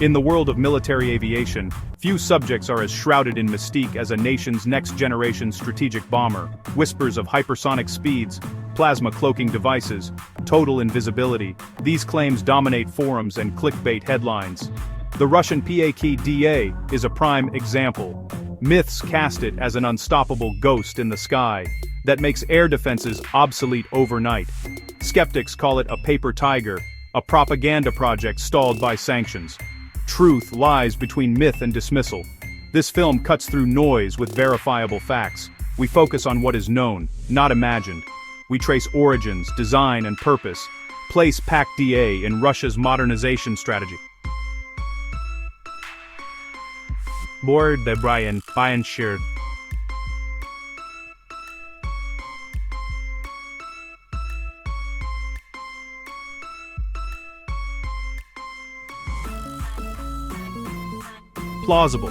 In the world of military aviation, few subjects are as shrouded in mystique as a nation's next-generation strategic bomber. Whispers of hypersonic speeds, plasma cloaking devices, total invisibility. These claims dominate forums and clickbait headlines. The Russian PAK-DA is a prime example. Myths cast it as an unstoppable ghost in the sky that makes air defenses obsolete overnight. Skeptics call it a paper tiger, a propaganda project stalled by sanctions. Truth lies between myth and dismissal. This film cuts through noise with verifiable facts. We focus on what is known, not imagined. We trace origins, design, and purpose. Place PAK-DA in Russia's modernization strategy. Board the Brian Shir. Plausible.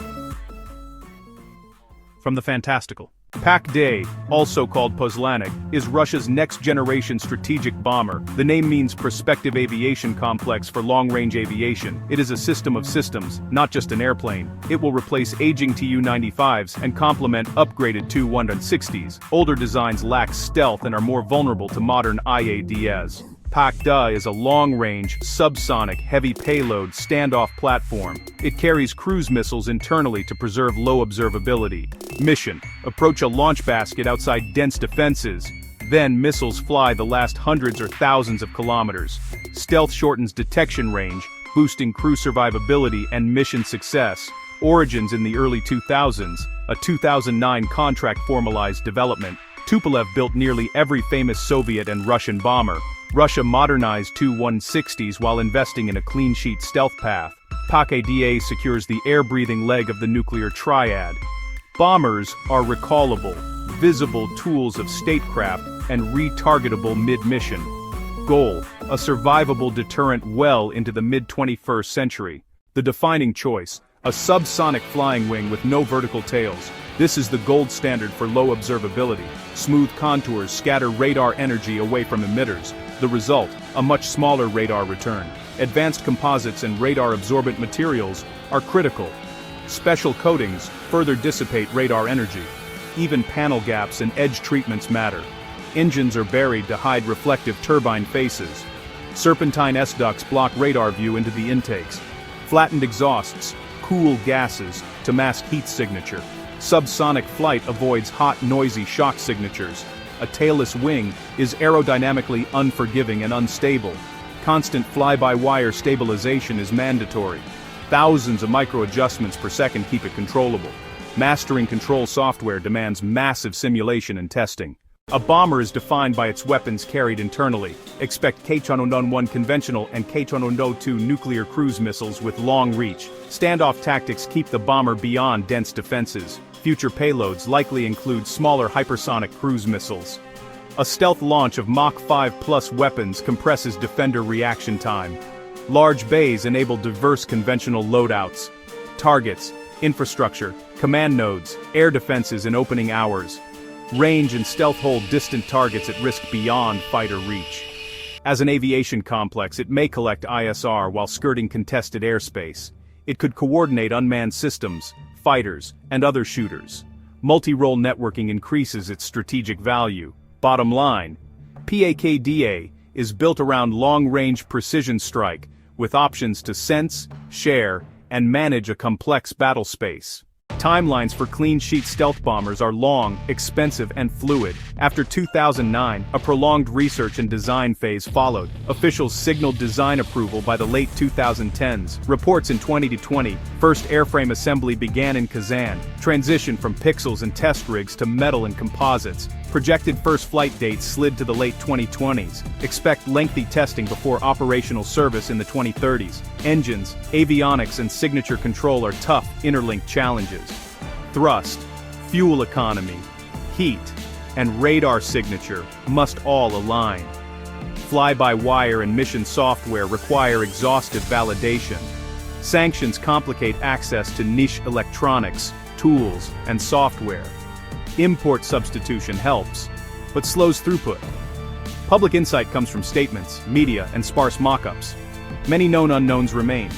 From the fantastical. PAK-DA, also called Poslanik, is Russia's next-generation strategic bomber. The name means Prospective Aviation Complex for long-range aviation. It is a system of systems, not just an airplane. It will replace aging Tu-95s and complement upgraded Tu-160s. Older designs lack stealth and are more vulnerable to modern IADs. PAK-DA is a long-range, subsonic, heavy payload standoff platform. It carries cruise missiles internally to preserve low observability. Mission: approach a launch basket outside dense defenses. Then missiles fly the last hundreds or thousands of kilometers. Stealth shortens detection range, boosting crew survivability and mission success. Origins in the early 2000s, a 2009 contract formalized development. Tupolev built nearly every famous Soviet and Russian bomber. Russia modernized Tu-160s while investing in a clean-sheet stealth path. PAK-DA secures the air-breathing leg of the nuclear triad. Bombers are recallable, visible tools of statecraft and retargetable mid-mission. Goal: a survivable deterrent well into the mid-21st century. The defining choice: a subsonic flying wing with no vertical tails. This is the gold standard for low observability. Smooth contours scatter radar energy away from emitters. The result: a much smaller radar return. Advanced composites and radar-absorbent materials are critical. Special coatings further dissipate radar energy. Even panel gaps and edge treatments matter. Engines are buried to hide reflective turbine faces. Serpentine S-ducts block radar view into the intakes. Flattened exhausts cool gases to mask heat signature. Subsonic flight avoids hot, noisy shock signatures. A tailless wing is aerodynamically unforgiving and unstable. Constant fly-by-wire stabilization is mandatory. Thousands of micro-adjustments per second keep it controllable. Mastering control software demands massive simulation and testing. A bomber is defined by its weapons carried internally. Expect K-1 conventional and K-2 nuclear cruise missiles with long reach. Standoff tactics keep the bomber beyond dense defenses. Future payloads likely include smaller hypersonic cruise missiles. A stealth launch of Mach 5+ weapons compresses defender reaction time. Large bays enable diverse conventional loadouts. Targets, infrastructure, command nodes, air defenses in opening hours. Range and stealth hold distant targets at risk beyond fighter reach. As an aviation complex, it may collect ISR while skirting contested airspace. It could coordinate unmanned systems, fighters, and other shooters. Multi-role networking increases its strategic value. Bottom line: PAK-DA is built around long-range precision strike, with options to sense, share, and manage a complex battle space. Timelines for clean-sheet stealth bombers are long, expensive, and fluid. After 2009, a prolonged research and design phase followed. Officials signaled design approval by the late 2010s. Reports in 2020, first airframe assembly began in Kazan, transition from pixels and test rigs to metal and composites. Projected first flight dates slid to the late 2020s. Expect lengthy testing before operational service in the 2030s. Engines, avionics, and signature control are tough, interlinked challenges. Thrust, fuel economy, heat, and radar signature must all align. Fly-by-wire and mission software require exhaustive validation. Sanctions complicate access to niche electronics, tools, and software. Import substitution helps, but slows throughput. Public insight comes from statements, media, and sparse mock-ups. Many known unknowns remain.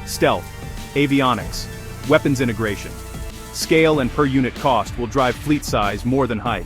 Stealth, Avionics. Weapons integration. Scale and per unit cost will drive fleet size more than height.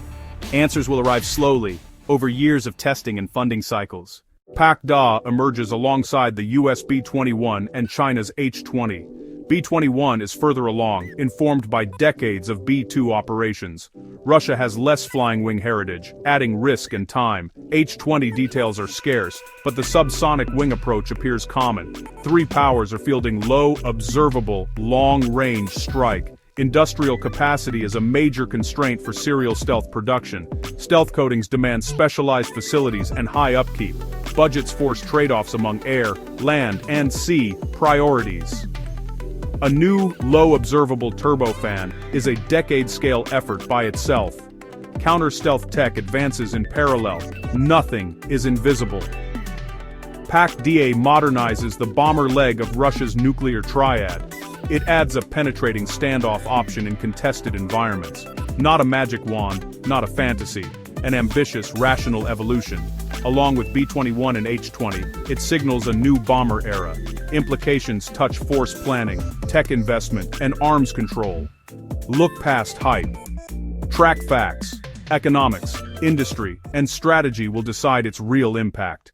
Answers will arrive slowly, over years of testing and funding cycles. PAK emerges alongside the US B-21 and China's H-20. B-21 is further along, informed by decades of B-2 operations. Russia has less flying wing heritage, adding risk and time. H-20 details are scarce, but the subsonic wing approach appears common. Three powers are fielding low, observable, long-range strike. Industrial capacity is a major constraint for serial stealth production. Stealth coatings demand specialized facilities and high upkeep. Budgets force trade-offs among air, land, and sea priorities. A new, low-observable turbofan is a decade-scale effort by itself. Counter-stealth tech advances in parallel. Nothing is invisible. PAK-DA modernizes the bomber leg of Russia's nuclear triad. It adds a penetrating standoff option in contested environments. Not a magic wand, not a fantasy. An ambitious, rational evolution. Along with B-21 and H-20, it signals a new bomber era. Implications touch force planning, tech investment, and arms control. Look past hype. Track facts. Economics, industry, and strategy will decide its real impact.